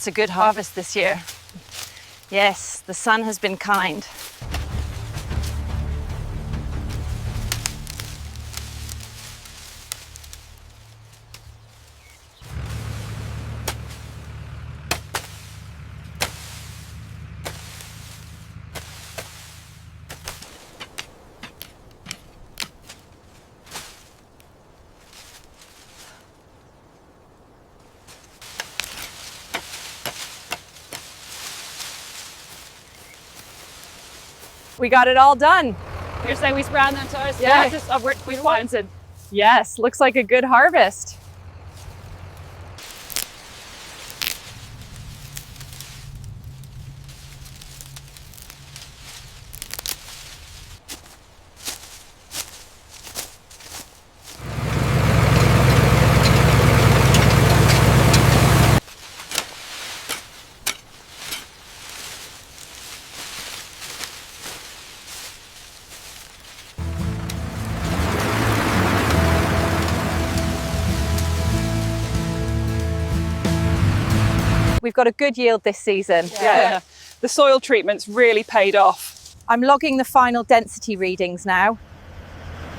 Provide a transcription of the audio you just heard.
It's a good harvest this year. Yes, the sun has been kind. We got it all done. You're saying we spread them to our Yeah. status of what we wanted. Yes, looks like a good harvest. We've got a good yield this season. The soil treatment's really paid off. I'm logging the final density readings now.